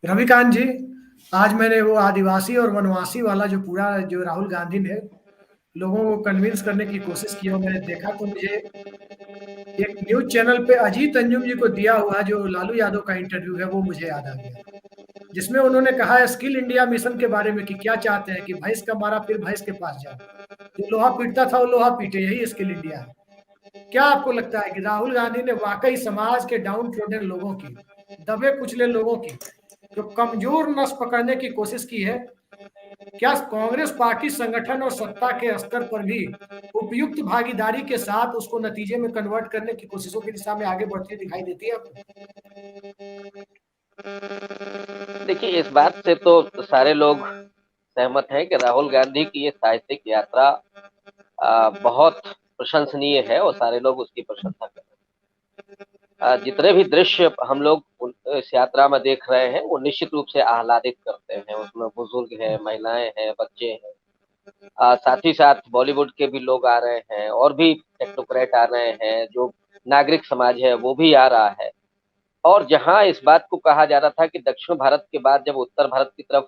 रविकांत जी, आज मैंने वो आदिवासी और वनवासी वाला जो पूरा जो राहुल गांधी ने लोगों को कन्विंस करने की कोशिश की और मैंने देखा तो मुझे एक न्यूज़ चैनल पे अजीत अंजुम जी को दिया हुआ जो लालू यादव का इंटरव्यू है वो मुझे याद आ गया। जिसमें उन्होंने कहा है स्किल इंडिया मिशन के बारे में कि क्या चाहते हैं कि भैंस का मारा फिर भैंस के पास जाओ। जो लोहा पीटता था वो लोहा पीटे, यही स्किल इंडिया है। क्या आपको लगता है कि राहुल गांधी ने वाकई समाज के डाउन ट्रोडन लोगों की, दबे कुचले लोगों की, जो कमजोर नस पकड़ने की कोशिश की है? क्या कांग्रेस पार्टी संगठन और सत्ता के स्तर पर भी उपयुक्त भागीदारी के साथ उसको नतीजे में कन्वर्ट करने की कोशिशों की दिशा में आगे बढ़ती दिखाई देती है आपको? देखिए, इस बात से तो सारे लोग सहमत हैं कि राहुल गांधी की ये साहित्यिक यात्रा बहुत प्रशंसनीय है और सारे लोग उसकी प्रशंसा कर रहे हैं। जितने भी दृश्य हम लोग इस यात्रा में देख रहे हैं वो निश्चित रूप से आह्लादित करते हैं। उसमें बुजुर्ग हैं, महिलाएं हैं, बच्चे हैं, साथ ही साथ बॉलीवुड के भी लोग आ रहे हैं और भी टेक्नोक्रेट आ रहे हैं, जो नागरिक समाज है वो भी आ रहा है। और जहां इस बात को कहा जा रहा था कि दक्षिण भारत के बाद जब उत्तर भारत की तरफ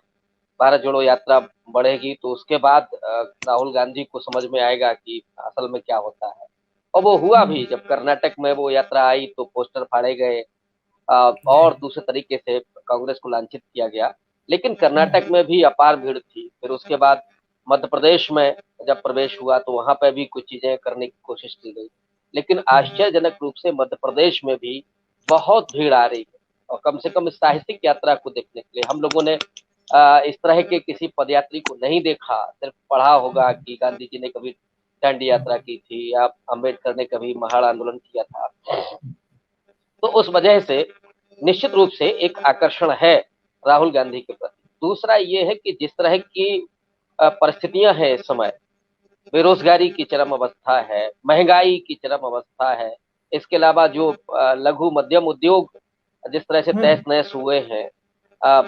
भारत जोड़ो यात्रा बढ़ेगी तो उसके बाद राहुल गांधी को समझ में आएगा कि असल में क्या होता है। और वो हुआ भी, जब कर्नाटक में वो यात्रा आई तो पोस्टर फाड़े गए जी। और दूसरे तरीके से कांग्रेस को लांछित किया गया। लेकिन कर्नाटक में भी अपार भीड़ थी। फिर उसके बाद मध्य प्रदेश में जब प्रवेश हुआ तो वहां पर भी कुछ चीजें करने की कोशिश की गई, लेकिन आश्चर्यजनक रूप से मध्य प्रदेश में भी बहुत भीड़ आ रही है। और कम से कम इस साहित्यिक यात्रा को देखने के लिए हम लोगों ने इस तरह के किसी पदयात्री को नहीं देखा। सिर्फ पढ़ा होगा कि गांधी जी ने कभी दांडी यात्रा की थी या अम्बेडकर ने कभी महाड़ आंदोलन किया था। तो उस वजह से निश्चित रूप से एक आकर्षण है राहुल गांधी के प्रति। दूसरा ये है कि जिस तरह की परिस्थितियां हैं इस समय, बेरोजगारी की चरम अवस्था है, महंगाई की चरम अवस्था है, इसके अलावा जो लघु मध्यम उद्योग जिस तरह से तहस नहस हुए हैं,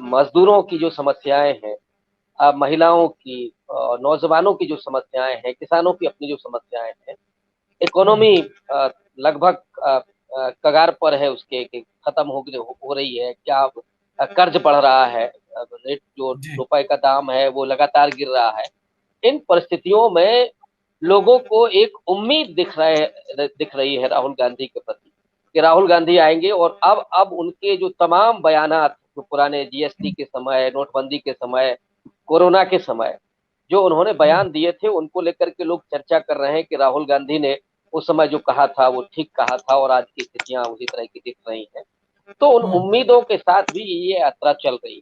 मजदूरों की जो समस्याएं हैं, महिलाओं की, नौजवानों की जो समस्याएं हैं, किसानों की अपनी जो समस्याएं हैं, इकोनॉमी लगभग कगार पर है उसके कि खत्म हो रही है। क्या कर्ज बढ़ रहा है, रेट जो जी। रुपए का दाम है वो लगातार गिर रहा है। इन परिस्थितियों में लोगों को एक उम्मीद दिख रही है राहुल गांधी के प्रति कि राहुल गांधी आएंगे और अब उनके जो तमाम बयानात जो पुराने जीएसटी के समय, नोटबंदी के समय, कोरोना के समय जो उन्होंने बयान दिए थे उनको लेकर के लोग चर्चा कर रहे हैं कि राहुल गांधी ने उस समय जो कहा था वो ठीक कहा था और आज की स्थितियां उसी तरह की दिख रही हैं। तो उन उम्मीदों के साथ भी ये यात्रा चल रही है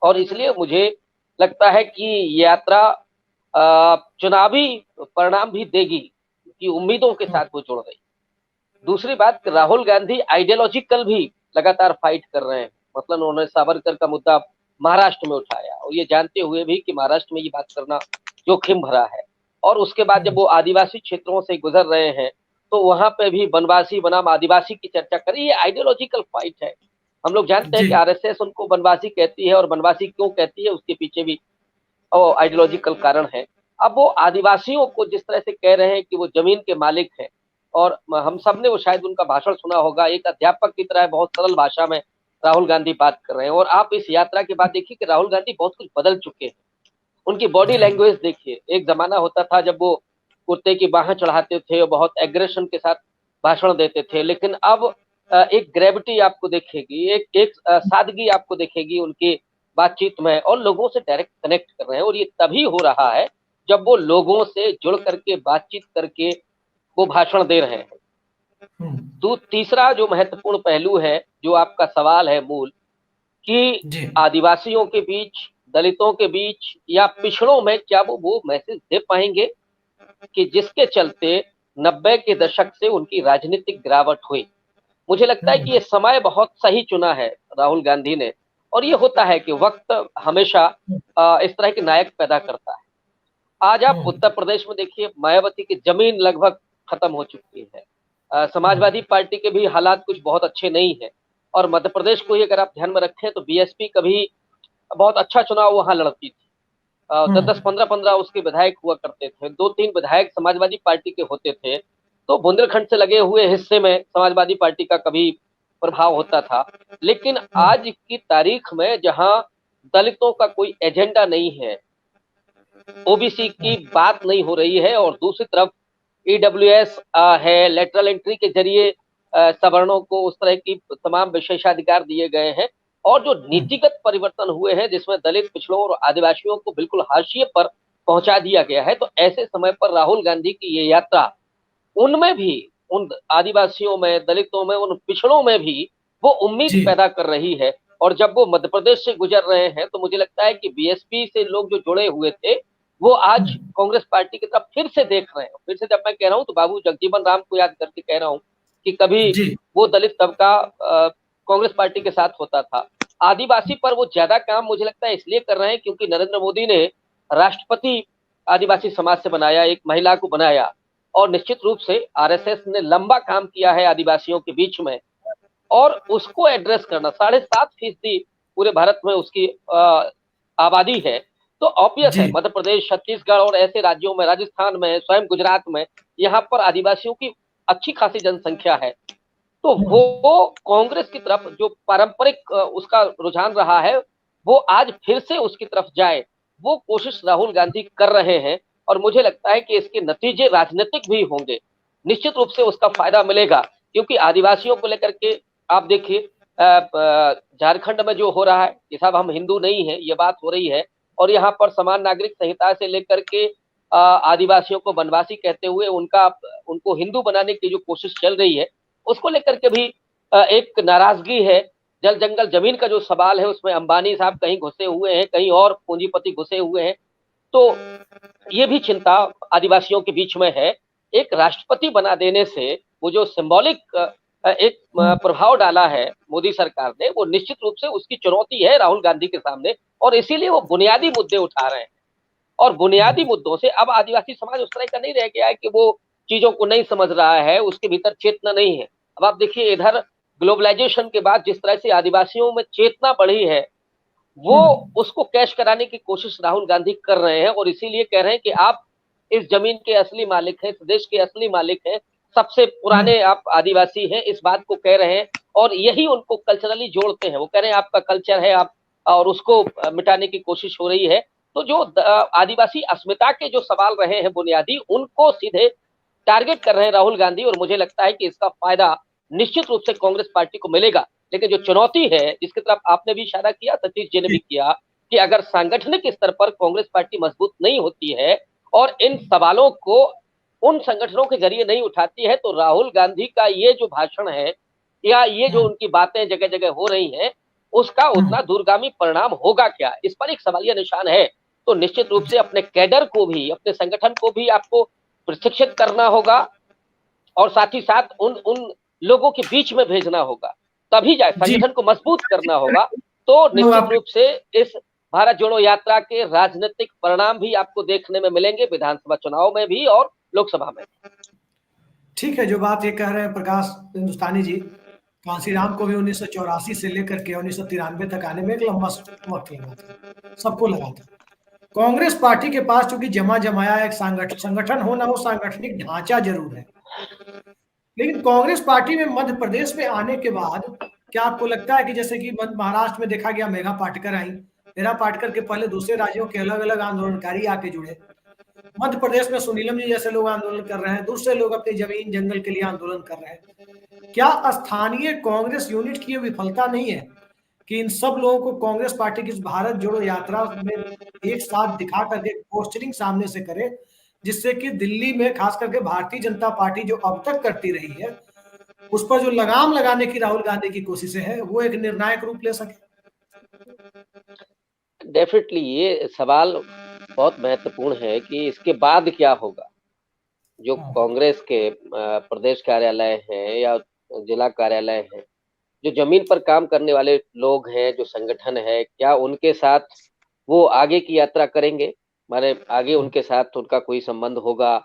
और इसलिए मुझे लगता है कि ये यात्रा चुनावी परिणाम भी देगी कि उम्मीदों के साथ वो जुड़ गई। दूसरी बात, राहुल गांधी आइडियोलॉजिकल भी लगातार फाइट कर रहे हैं। मतलब उन्होंने सावरकर का मुद्दा महाराष्ट्र में उठाया और ये जानते हुए भी कि महाराष्ट्र में ये बात करना जोखिम भरा है। और उसके बाद जब वो आदिवासी क्षेत्रों से गुजर रहे हैं तो वहां पे भी बनवासी बनाम आदिवासी की चर्चा करी। ये आइडियोलॉजिकल फाइट है। हम लोग जानते हैं जी। कि आरएसएस उनको बनवासी कहती है और बनवासी क्यों कहती है उसके पीछे भी आइडियोलॉजिकल कारण है। अब वो आदिवासियों को जिस तरह से कह रहे हैं कि वो जमीन के मालिक हैं, और हम सब ने वो शायद उनका भाषण सुना होगा, एक अध्यापक की तरह बहुत सरल भाषा में राहुल गांधी बात कर रहे हैं। और आप इस यात्रा के बाद देखिए कि राहुल गांधी बहुत कुछ बदल चुके हैं। उनकी बॉडी जी। लैंग्वेज देखिए, एक जमाना होता था जब वो कुर्ते की बाहें चढ़ाते थे और बहुत एग्रेशन के साथ भाषण देते थे, लेकिन अब एक ग्रेविटी आपको दिखेगी, एक एक सादगी आपको दिखेगी उनकी बातचीत में और लोगों से डायरेक्ट कनेक्ट कर रहे हैं। और ये तभी हो रहा है जब वो लोगों से जुड़ करके बातचीत करके वो भाषण दे रहे हैं। तो तीसरा जो महत्वपूर्ण पहलू है, जो आपका सवाल है मूल, कि जी। आदिवासियों के बीच, दलितों के बीच या पिछड़ों में क्या वो मैसेज दे पाएंगे कि जिसके चलते 90 के दशक से उनकी राजनीतिक गिरावट हुई। मुझे लगता है कि ये समय बहुत सही चुना है राहुल गांधी ने। और ये होता है कि वक्त हमेशा इस तरह के नायक पैदा करता है। आज आप उत्तर प्रदेश में देखिए, मायावती की जमीन लगभग खत्म हो चुकी है। समाजवादी पार्टी के भी हालात कुछ बहुत अच्छे नहीं है। और मध्य प्रदेश को ही अगर आप ध्यान में रखें तो बीएसपी कभी बहुत अच्छा चुनाव वहां लड़ती थी। 10-10, 15-15 उसके विधायक हुआ करते थे। 2-3 विधायक समाजवादी पार्टी के होते थे। तो बुंदेलखंड से लगे हुए हिस्से में समाजवादी पार्टी का कभी प्रभाव होता था। लेकिन आज की तारीख में जहां दलितों का कोई एजेंडा नहीं है, ओबीसी की बात नहीं हो रही है, और दूसरी तरफ ईडब्ल्यूएस है, लेटरल एंट्री के जरिए सवर्णों को उस तरह की तमाम विशेषाधिकार दिए गए हैं, और जो नीतिगत परिवर्तन हुए हैं जिसमें दलित, पिछड़ों और आदिवासियों को बिल्कुल हाशिए पर पहुंचा दिया गया है, तो ऐसे समय पर राहुल गांधी की ये यात्रा उनमें भी, उन आदिवासियों में, दलितों में, उन पिछड़ों में भी वो उम्मीद जी। पैदा कर रही है। और जब वो मध्य प्रदेश से गुजर रहे हैं तो मुझे लगता है कि बीएसपी से लोग जो जुड़े हुए थे वो आज कांग्रेस पार्टी की तरफ फिर से देख रहे हैं। फिर से जब मैं कह रहा हूं तो बाबू जगजीवन राम को याद करके कह रहा हूं कि कभी जी। वो दलित तबका कांग्रेस पार्टी के साथ होता था। आदिवासी पर वो ज्यादा काम मुझे लगता है इसलिए कर रहे हैं क्योंकि नरेंद्र मोदी ने राष्ट्रपति आदिवासी समाज से बनाया, एक महिला को बनाया, और निश्चित रूप से आरएसएस ने लंबा काम किया है आदिवासियों के बीच में, और उसको एड्रेस करना, 7.5% पूरे भारत में उसकी आबादी है, तो ऑब्वियस जी। है मध्य प्रदेश, छत्तीसगढ़ और ऐसे राज्यों में, राजस्थान में, स्वयं गुजरात में, यहाँ पर आदिवासियों की अच्छी खासी जनसंख्या है। तो वो कांग्रेस की तरफ जो पारंपरिक उसका रुझान रहा है, वो आज फिर से उसकी तरफ जाए, वो कोशिश राहुल गांधी कर रहे हैं, और मुझे लगता है कि इसके नतीजे राजनीतिक भी होंगे। निश्चित रूप से उसका फायदा मिलेगा, क्योंकि आदिवासियों को लेकर के आप देखिए झारखंड में जो हो रहा है कि साहब हम हिंदू नहीं है, ये बात हो रही है, और यहाँ पर समान नागरिक संहिता से लेकर के आदिवासियों को वनवासी कहते हुए उनको हिंदू बनाने की जो कोशिश चल रही है, उसको लेकर के भी एक नाराजगी है। जल जंगल जमीन का जो सवाल है उसमें अंबानी साहब कहीं घुसे हुए हैं, कहीं और पूंजीपति घुसे हुए हैं, तो ये भी चिंता आदिवासियों के बीच में है। एक राष्ट्रपति बना देने से वो जो सिंबॉलिक एक प्रभाव डाला है मोदी सरकार ने, वो निश्चित रूप से उसकी चुनौती है राहुल गांधी के सामने, और इसीलिए वो बुनियादी मुद्दे उठा रहे हैं। और बुनियादी मुद्दों से अब आदिवासी समाज उस तरह का नहीं रह गया है कि वो चीजों को नहीं समझ रहा है, उसके भीतर चेतना नहीं है। अब आप देखिए इधर ग्लोबलाइजेशन के बाद जिस तरह से आदिवासियों में चेतना बढ़ी है, वो उसको कैश कराने की कोशिश राहुल गांधी कर रहे हैं, और इसीलिए कह रहे हैं कि आप इस जमीन के असली मालिक हैं, इस देश के असली मालिक हैं, सबसे पुराने आप आदिवासी हैं, इस बात को कह रहे हैं, और यही उनको कल्चरली जोड़ते हैं। वो कह रहे हैं आपका कल्चर है, आप, और उसको मिटाने की कोशिश हो रही है। तो जो आदिवासी अस्मिता के जो सवाल रहे हैं बुनियादी, उनको सीधे टारगेट कर रहे हैं राहुल गांधी, और मुझे लगता है कि इसका फायदा निश्चित रूप से कांग्रेस पार्टी को मिलेगा। लेकिन जो चुनौती है जिसकी तरफ आपने भी इशारा किया, सतीश जी ने भी किया, कि अगर सांगठनिक स्तर पर कांग्रेस पार्टी मजबूत नहीं होती है और इन सवालों को उन संगठनों के जरिए नहीं उठाती है, तो राहुल गांधी का ये जो भाषण है या ये जो उनकी बातें जगह जगह हो रही हैं, उसका उतना दूरगामी परिणाम होगा क्या, इस पर एक सवालिया निशान है। तो निश्चित रूप से अपने कैडर को भी, अपने संगठन को भी आपको प्रशिक्षित करना होगा, और साथ ही साथ उन उन लोगों के बीच में भेजना होगा, तभी जाए, जी। संगठन को मजबूत करना होगा। तो निश्चित आपके रूप से इस भारत जोड़ो यात्रा के राजनीतिक परिणाम भी आपको देखने में मिलेंगे, विधानसभा चुनाव में भी और लोकसभा में। ठीक है, जो बात ये कह रहे हैं प्रकाश हिंदुस्तानी जी, कांशीराम को भी 1984 से लेकर के 1993 तक आने में एक लंबा वक्त लगा था, सबको लगा था। कांग्रेस पार्टी के पास चूंकि जमा जमाया एक संगठन हो ना हो, सांगठनिक ढांचा जरूर है, लेकिन कांग्रेस पार्टी में मध्य प्रदेश में आने के बाद क्या आपको लगता है कि जैसे कि महाराष्ट्र में देखा गया, मेघा पाटकर आई, मेघा पाटकर के पहले दूसरे राज्यों के अलग अलग आंदोलनकारी आके जुड़े, मध्य प्रदेश में सुनीलम जी जैसे लोग आंदोलन कर रहे हैं, दूसरे लोग अपनी जमीन जंगल के लिए आंदोलन कर रहे हैं। क्या स्थानीय कांग्रेस यूनिट की विफलता नहीं है कि इन सब लोगों को कांग्रेस पार्टी की भारत जोड़ो यात्रा में एक साथ दिखा करके पोस्टरिंग सामने से करे, जिससे कि दिल्ली में खास करके भारतीय जनता पार्टी जो अब तक करती रही है, उस पर जो लगाम लगाने की राहुल गांधी की कोशिशें हैं, वो एक निर्णायक रूप ले सके? डेफिनेटली ये सवाल बहुत महत्वपूर्ण है कि इसके बाद क्या होगा। जो कांग्रेस के प्रदेश कार्यालय हैं या जिला कार्यालय हैं, जो जमीन पर काम करने वाले लोग हैं, जो संगठन है, क्या उनके साथ वो आगे की यात्रा करेंगे, माने आगे उनके साथ उनका कोई संबंध होगा,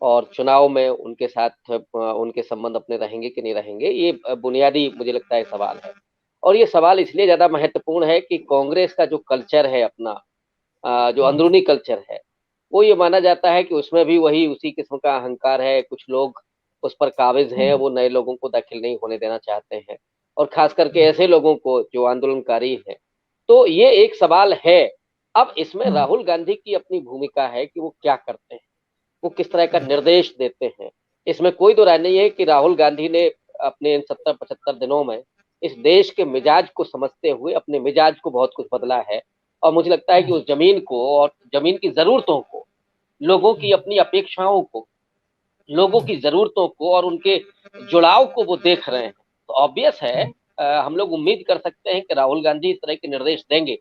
और चुनाव में उनके साथ उनके संबंध अपने रहेंगे कि नहीं रहेंगे, ये बुनियादी मुझे लगता है सवाल है। और ये सवाल इसलिए ज्यादा महत्वपूर्ण है कि कांग्रेस का जो कल्चर है अपना, जो अंदरूनी कल्चर है, वो ये माना जाता है कि उसमें भी वही उसी किस्म का अहंकार है, कुछ लोग उस पर काबिज हैं, वो नए लोगों को दाखिल नहीं होने देना चाहते हैं। और खास करके ऐसे लोगों को जो आंदोलनकारी हैं। तो ये एक सवाल है। अब इसमें हुँ, राहुल गांधी की अपनी भूमिका है कि वो क्या करते हैं, वो किस तरह का हुँ, निर्देश देते हैं। इसमें कोई दो राय नहीं है कि राहुल गांधी ने अपने इन 70-75 दिनों में इस देश के मिजाज को समझते हुए अपने मिजाज को बहुत कुछ बदला है। और मुझे लगता है कि हुँ, उस ज़मीन को और ज़मीन की ज़रूरतों को, लोगों की हुँ, अपनी अपेक्षाओं को, लोगों हुँ, की ज़रूरतों को और उनके जुड़ाव को वो देख रहे हैं। तो ऑब्वियस है, हुँ, हम लोग उम्मीद कर सकते हैं कि राहुल गांधी इस तरह के निर्देश देंगे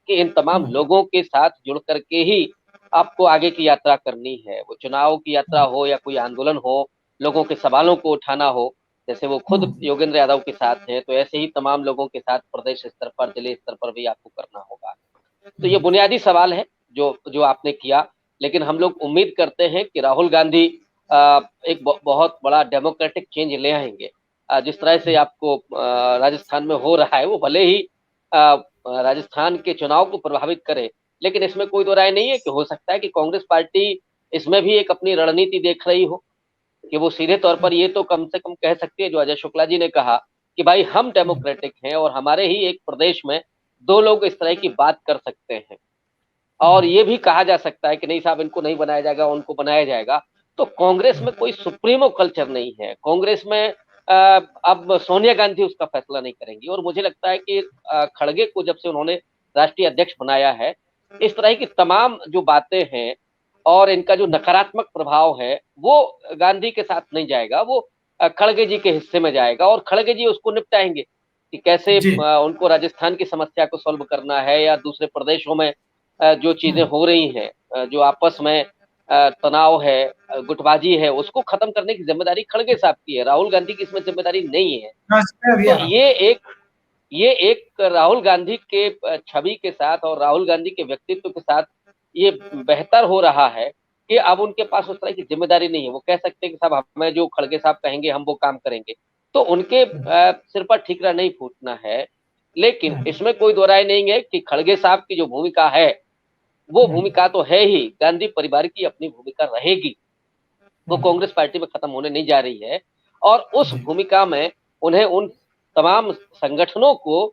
कि इन तमाम हुँ, लोगों के साथ जुड़ कर के ही आपको आगे की यात्रा करनी है। वो चुनाव की यात्रा हुँ, हो या कोई आंदोलन हो, लोगों के सवालों को उठाना हो, जैसे वो हुँ, खुद योगेंद्र यादव के साथ हैं, तो ऐसे ही तमाम लोगों के साथ प्रदेश स्तर पर, जिले स्तर पर भी आपको करना होगा। तो ये हुँ, बुनियादी सवाल है जो जो आपने किया, लेकिन हम लोग उम्मीद करते हैं कि राहुल गांधी एक बहुत बड़ा डेमोक्रेटिक चेंज ले आएँगे। जिस तरह से आपको राजस्थान में हो रहा है, वो भले ही राजस्थान के चुनाव को प्रभावित करे, लेकिन इसमें कोई दो राय नहीं है कि हो सकता है कि कांग्रेस पार्टी इसमें भी एक अपनी रणनीति देख रही हो, कि वो सीधे तौर पर ये तो कम से कम कह सकती है, जो अजय शुक्ला जी ने कहा कि भाई हम हुँ, डेमोक्रेटिक हैं और हमारे ही एक प्रदेश में 2 लोग इस तरह की बात कर सकते हैं। और हुँ, ये भी कहा जा सकता है कि नहीं साहब, इनको नहीं बनाया जाएगा, उनको बनाया जाएगा। तो कांग्रेस हुँ, में कोई सुप्रीमो कल्चर नहीं है। कांग्रेस में अ, अब सोनिया गांधी उसका फैसला नहीं करेंगी और मुझे लगता है कि खड़गे को जब से उन्होंने राष्ट्रीय अध्यक्ष बनाया है, इस तरह की तमाम जो बातें हैं और इनका जो नकारात्मक प्रभाव है, वो गांधी के साथ नहीं जाएगा, वो खड़गे जी के हिस्से में जाएगा और खड़गे जी उसको निपटाएँगे कि कैसे जी, उनको राजस्थान की समस्या को सॉल्व करना है या दूसरे प्रदेशों में जो चीज़ें हुँ, हो रही हैं, जो आपस में तनाव है, गुटबाज़ी है, उसको खत्म करने की ज़िम्मेदारी खड़गे साहब की है, राहुल गांधी की इसमें ज़िम्मेदारी नहीं है। राष्ट्रीय तो अभियान। ये एक राहुल गांधी के छवि के साथ और राहुल गांधी के व्यक्तित्व के साथ ये बेहतर हो रहा है कि अब उनके पास उस तरह की ज़िम्मेदारी नहीं है। वो कह सकते हैं कि साहब हमें जो खड़गे साहब कहेंगे हम वो काम करेंगे। तो उनके हुँ, सिर पर ठीकरा नहीं फूटना है। लेकिन हुँ, इसमें कोई दो राय नहीं है कि खड़गे साहब की जो भूमिका है, वो हुँ, भूमिका तो है ही, गांधी परिवार की अपनी भूमिका रहेगी। वो हुँ, कांग्रेस पार्टी में खत्म होने नहीं जा रही है और उस जी, भूमिका में उन्हें उन तमाम संगठनों को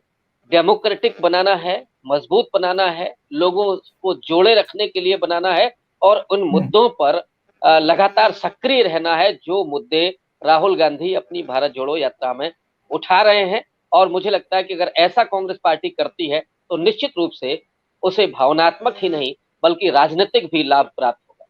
डेमोक्रेटिक बनाना है, मजबूत बनाना है, लोगों को जोड़े रखने के लिए बनाना है और उन हुँ, मुद्दों पर लगातार सक्रिय रहना है, जो मुद्दे राहुल गांधी अपनी भारत जोड़ो यात्रा में उठा रहे हैं। और मुझे लगता है कि अगर ऐसा कांग्रेस पार्टी करती है, तो निश्चित रूप से उसे भावनात्मक ही नहीं, बल्कि राजनीतिक भी लाभ प्राप्त होगा।